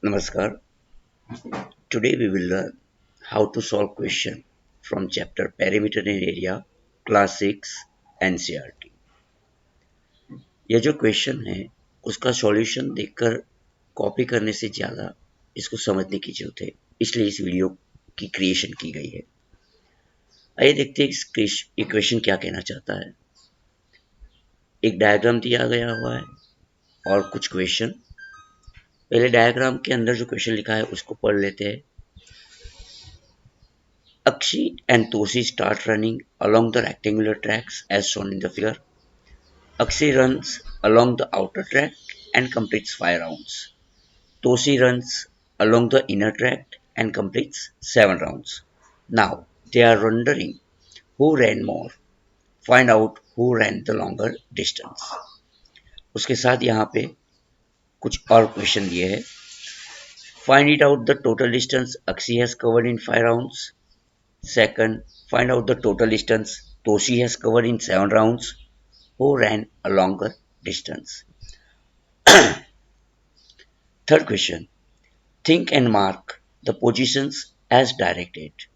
Namaskar. Today we will learn how to solve question from chapter Perimeter and Area, Class 6 NCERT. यह जो question है उसका solution देखकर copy करने से ज़्यादा इसको समझने की जरूरत है, इसलिए इस वीडियो की क्रिएशन की गई है। आइए देखते हैं इस इक्वेशन क्या कहना चाहता है। एक डायग्राम दिया गया हुआ है और कुछ क्वेश्चन। पहले डायग्राम के अंदर जो क्वेश्चन लिखा है उसको पढ़ लेते हैं। Akshi and Tosi start running along the rectangular tracks as shown in the figure. Akshi runs along the outer track and completes 5 rounds. Tosi runs along the inner track and completes 7 rounds. Now they are wondering who ran more. Find out who ran the longer distance. उसके साथ यहाँ पे कुछ और question दिए हैं। Find it out the total distance Akshi has covered in 5 rounds. Second, find out the total distance Toshi has covered in 7 rounds. Who ran a longer distance? Third question, think and mark the positions as directed.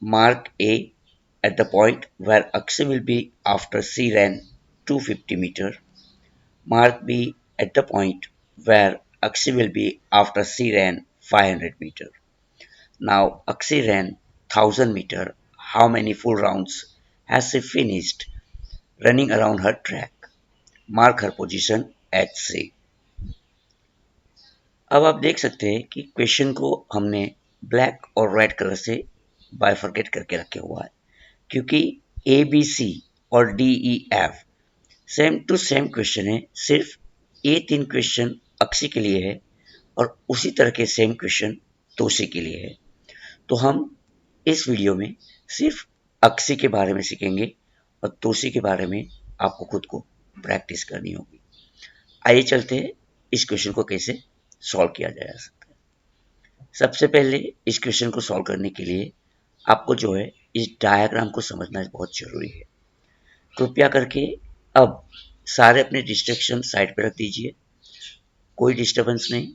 Mark A at the point where Akshay will be after C ran 250 meter. Mark B at the point where Akshay will be after C ran 500 meter. Now Akshay ran 1000 meter. How many full rounds has she finished running around her track? Mark her position at C. अब आप देख सकते हैं कि question को हमने black और red colour से बाइफरकेट करके रखे हुआ है, क्योंकि ए बी सी और D E F same to same question है। सिर्फ ये 3 क्वेश्चन अक्षी के लिए है और उसी तरह के सेम क्वेश्चन तोशी के लिए है। तो हम इस वीडियो में सिर्फ अक्षी के बारे में सीखेंगे और तोशी के बारे में आपको खुद को प्रैक्टिस करनी होगी। आइए चलते हैं इस क्वेश्चन को कैसे सॉल्व किया जा सकता है। सबसे पहले इस क्वेश्चन को सॉल्व करने के लिए आपको जो है इस डायग्राम को समझना बहुत जरूरी है। कृपया करके अब सारे अपने डिस्ट्रैक्शन साइड पे रख दीजिए, कोई डिस्टरबेंस नहीं,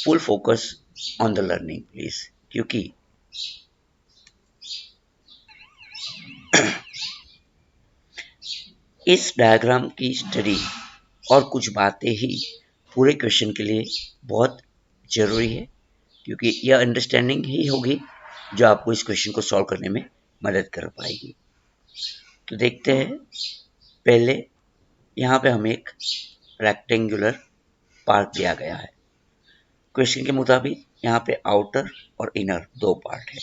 full focus on the learning please, क्योंकि इस डायग्राम की स्टडी और कुछ बातें ही पूरे क्वेश्चन के लिए बहुत ज़रूरी है, क्योंकि यह अंडरस्टैंडिंग ही होगी जो आपको इस क्वेश्चन को सॉल्व करने में मदद कर पाएगी। तो देखते हैं। पहले यहाँ पे हमें एक रेक्टेंगुलर पार्ट दिया गया है। क्वेश्चन के मुताबिक यहाँ पे आउटर और इनर 2 पार्ट है।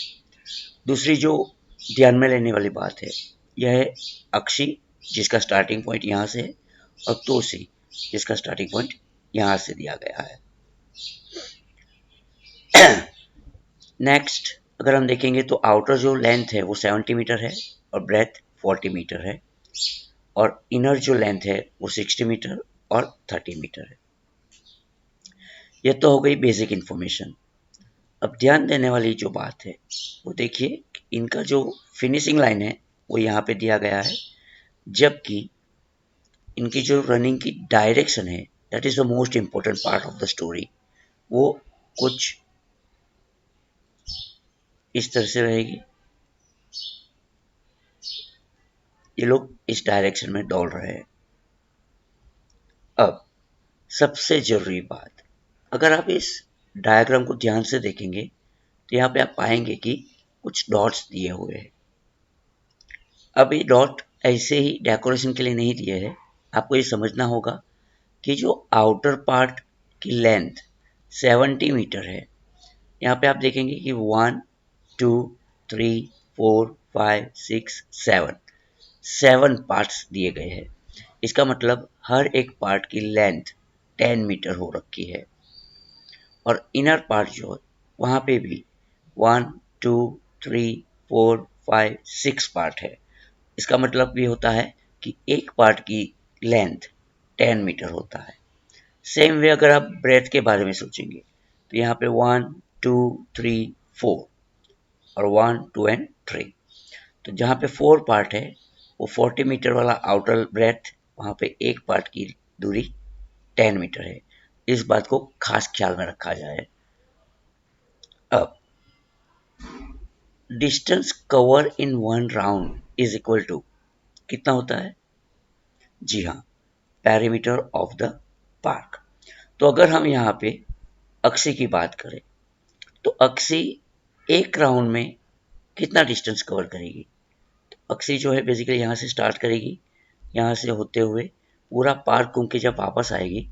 दूसरी जो ध्यान में लेने वाली बात है यह है अक्षी, जिसका स्टार्टिंग पॉइंट यहाँ से है, और तोसी, जिसका स्टार्टिंग पॉइंट यहाँ से दिया गया है। नेक्स्ट अगर हम देखेंगे तो आउटर जो लेंथ है वो 70 मीटर है और ब्रेथ 40 मीटर है, और इनर जो लेंथ है वो 60 मीटर और 30 मीटर है। यह तो हो गई बेसिक इन्फॉर्मेशन। अब ध्यान देने वाली जो बात है वो देखिए, इनका जो फिनिशिंग लाइन है वो यहाँ पे दिया गया है, जबकि इनकी जो रनिंग की डायरेक्शन है, that is the most important part of the story, वो कुछ इस तरह से रहेगी। ये लोग इस डायरेक्शन में दौड़ रहे हैं। अब सबसे जरूरी बात, अगर आप इस डायग्राम को ध्यान से देखेंगे तो यहाँ पे आप पाएंगे कि कुछ डॉट्स दिए हुए हैं। अब ये डॉट ऐसे ही डेकोरेशन के लिए नहीं दिए हैं। आपको ये समझना होगा कि जो आउटर पार्ट की लेंथ 70 मीटर है, यहाँ पे आप देखेंगे कि 1 2 3 4 5 6 7 पार्ट्स दिए गए हैं। इसका मतलब हर एक पार्ट की लेंथ 10 मीटर हो रखी है, और इनर पार्ट जो है वहाँ पे भी 1 2 3 4 5 6 पार्ट है। इसका मतलब ये होता है कि एक पार्ट की लेंथ 10 मीटर होता है। सेम वे अगर आप ब्रेथ के बारे में सोचेंगे तो यहाँ पे 1 2 3 4 और 1 2 एंड 3, तो जहाँ पे 4 पार्ट है वो 40 मीटर वाला आउटर ब्रेथ, वहाँ पे एक पार्ट की दूरी 10 मीटर है। इस बात को खास ख्याल में रखा जाए। अब distance cover in one round is equal to कितना होता है? जी हाँ, पेरीमीटर ऑफ द पार्क। तो अगर हम यहाँ पे अक्सी की बात करें तो अक्सी एक राउंड में कितना डिस्टेंस कवर करेगी? अक्सी जो है बेसिकली यहाँ से स्टार्ट करेगी, यहाँ से होते हुए पूरा पार्क घूम के जब वापस आएगी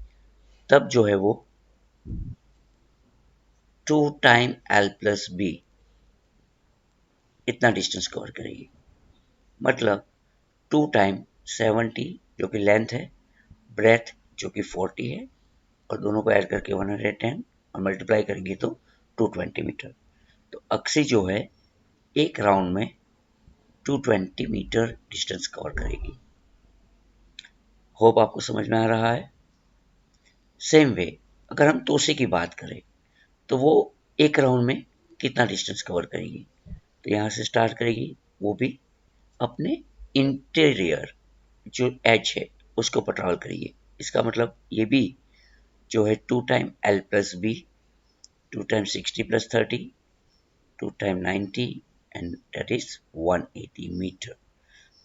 तब जो है वो 2 टाइम एल प्लस बी इतना डिस्टेंस कवर करेगी। मतलब 2 टाइम 70 जो कि लेंथ है, ब्रेथ जो कि 40 है, और दोनों को ऐड करके 110 और मल्टीप्लाई करेंगे तो 220 मीटर। तो अक्सी जो है एक राउंड में 220 मीटर डिस्टेंस कवर करेगी। होप आपको समझ में आ रहा है। सेम वे अगर हम तोसे की बात करें तो वो एक राउंड में कितना डिस्टेंस कवर करेगी? तो यहाँ से स्टार्ट करेगी, वो भी अपने इंटीरियर जो एज है उसको ट्रैवल करेगी। इसका मतलब ये भी जो है 2 time L plus B, 2 time 60 plus 30, 2 time 90 and that is 180 metre.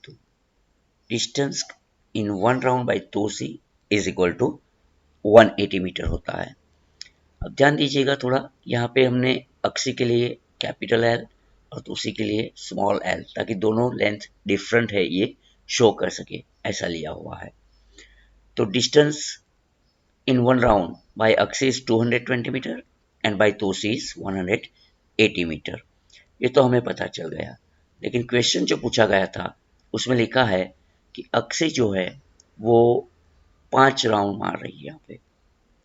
तो distance in one round by Toshi is equal to 180 metre होता है। अब ध्यान दीजिएगा थोड़ा, यहाँ पे हमने अक्सी के लिए कैपिटल एल और तोसी के लिए स्मॉल एल, ताकि दोनों लेंथ डिफरेंट है ये शो कर सके, ऐसा लिया हुआ है। तो distance in one round by Akshi is 220 metre and by Toshi is 180 metre. ये तो हमें पता चल गया, लेकिन क्वेश्चन जो पूछा गया था उसमें लिखा है कि अक्सी जो है वो 5 राउंड मार रही है यहाँ पे।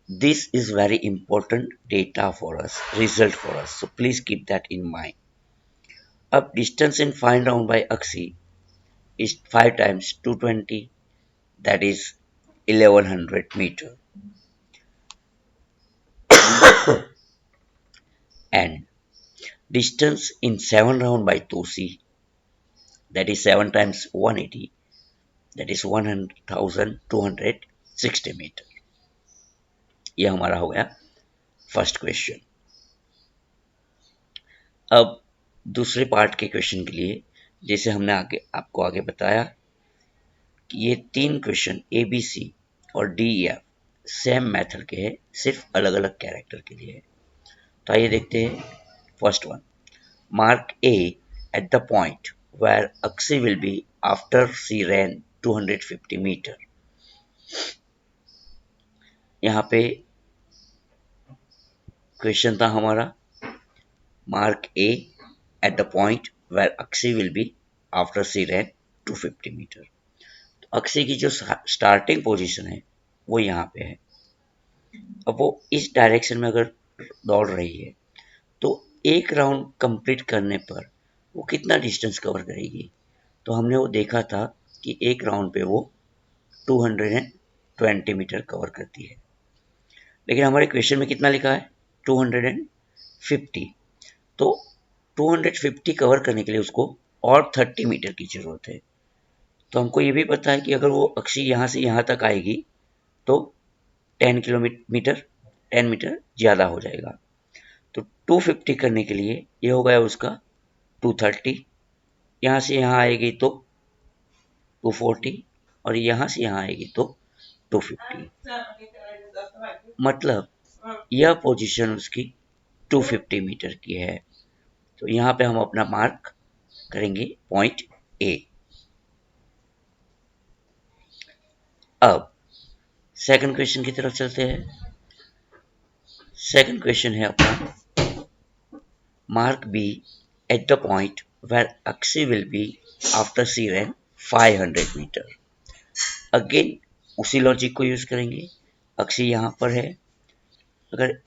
This is very important data for us, result for us. So please keep that in mind. अब distance in find round by Axi is 5 times 220, that is 1100 meter. And distance in 7 round by Tosi, that is 7 times 180, that is 1260 meter. ये हमारा हो गया first question. अब दूसरे part के question के लिए, जैसे हमने आपको आगे बताया कि ये 3 क्वेश्चन ए बी सी और D E F same method के हैं, सिर्फ अलग अलग कैरेक्टर के लिए है। तो आइए देखते हैं first one. Mark A at the point where Akshi will be after C ran 250 metre. यहाँ पे क्वेश्चन था हमारा, mark A at the point where Akshi will be after C ran 250 metre. Akshi की जो स्टार्टिंग पोजीशन है वो यहाँ पे है। अब वो इस डायरेक्शन में अगर दौड़ रही है तो एक राउंड कंप्लीट करने पर वो कितना डिस्टेंस कवर करेगी? तो हमने वो देखा था कि एक राउंड पे वो 220 मीटर कवर करती है, लेकिन हमारे क्वेश्चन में कितना लिखा है? 250। तो 250 कवर करने के लिए उसको और 30 मीटर की जरूरत है। तो हमको ये भी पता है कि अगर वो अक्सी यहाँ से यहाँ तक आएगी तो 10 मीटर ज़्यादा हो जाएगा। तो 250 करने के लिए ये हो गया उसका 230, यहाँ से यहाँ आएगी तो 240 और यहाँ से यहाँ आएगी तो 250। मतलब यह पोजीशन उसकी 250 मीटर की है। तो यहाँ पे हम अपना मार्क करेंगे पॉइंट ए। अब सेकंड क्वेश्चन की तरफ चलते हैं। सेकंड क्वेश्चन है अपना, mark B at the point where Akshi will be after C ran 500 metre. Again उसी लॉजिक को यूज करेंगे। अक्सी यहाँ पर है, अगर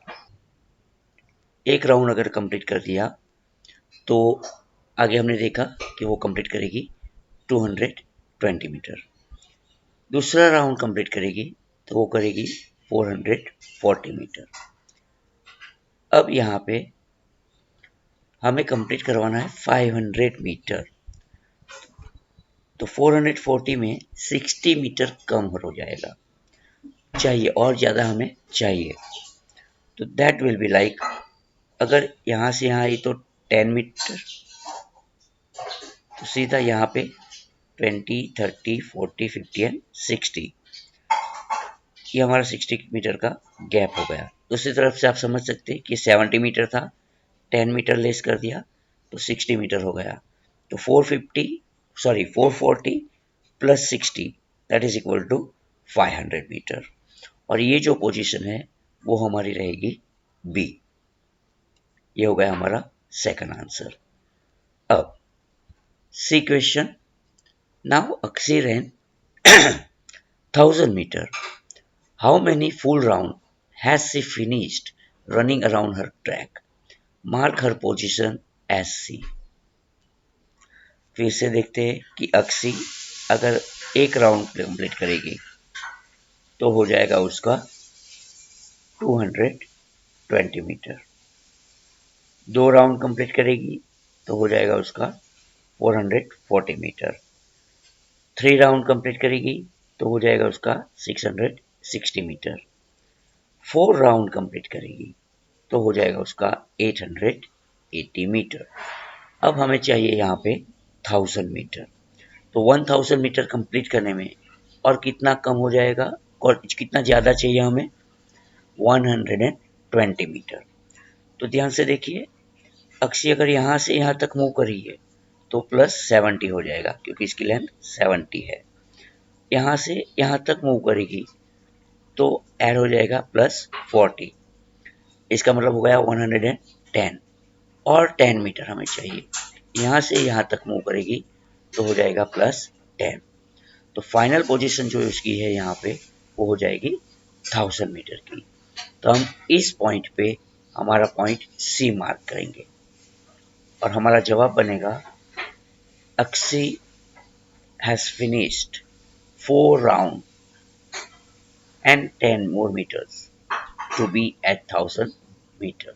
एक राउंड अगर कंप्लीट कर दिया तो आगे हमने देखा कि वो कंप्लीट करेगी 220 मीटर। दूसरा राउंड कंप्लीट करेगी तो वो करेगी 440 मीटर। अब यहाँ पे हमें कंप्लीट करवाना है 500 मीटर। तो 440 में 60 मीटर कम हो जाएगा। चाहिए और ज़्यादा हमें चाहिए, तो दैट विल बी लाइक, अगर यहाँ से यहाँ आई तो 10 मीटर, तो सीधा यहाँ पे 20, 30, 40, 50 एंड 60, ये हमारा 60 मीटर का गैप हो गया। दूसरी तरफ से आप समझ सकते हैं कि 70 मीटर था, 10 मीटर लेस कर दिया तो 60 मीटर हो गया। तो 440 plus 60 that is equal to 500 metre, और ये जो पोजीशन है वो हमारी रहेगी बी। ये हो गया हमारा सेकंड आंसर। अब सी question, now Akshi ran 1000 meter. How many full round has she finished running around her track? Mark her position as C. फिर से देखते हैं कि अक्षी अगर एक राउंड कंप्लीट करेगी तो हो जाएगा उसका 220 मीटर, 2 राउंड कंप्लीट करेगी तो हो जाएगा उसका 440 मीटर, 3 राउंड कंप्लीट करेगी तो हो जाएगा उसका 660 मीटर, 4 राउंड कंप्लीट करेगी तो हो जाएगा उसका 880 मीटर। अब हमें चाहिए यहाँ पे 1000 मीटर, तो 1000 मीटर कंप्लीट करने में और कितना कम हो जाएगा और कितना ज़्यादा चाहिए हमें, 120 मीटर। तो ध्यान से देखिए, अक्षी अगर यहाँ से यहाँ तक मूव कर रही है तो प्लस 70 हो जाएगा क्योंकि इसकी लेंथ 70 है। यहाँ से यहाँ तक मूव करेगी तो ऐड हो जाएगा प्लस 40, इसका मतलब हो गया 110, और 10 मीटर हमें चाहिए। यहाँ से यहाँ तक मूव करेगी तो हो जाएगा प्लस 10, तो फाइनल पोजीशन जो उसकी है यहाँ पे वो हो जाएगी 1000 मीटर की। तो हम इस पॉइंट पे हमारा पॉइंट सी मार्क करेंगे और हमारा जवाब बनेगा Akshi has finished 4 round and 10 more meters to be at 1000 metre.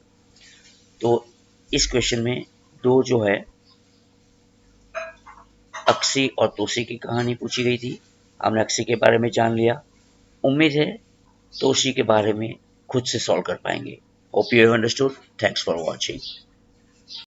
तो इस क्वेश्चन में दो जो है अक्षी और तोशी की कहानी पूछी गई थी, हमने अक्षी के बारे में जान लिया। उम्मीद है तोशी के बारे में खुद से सॉल्व कर पाएंगे। Hope you have understood. Thanks for watching.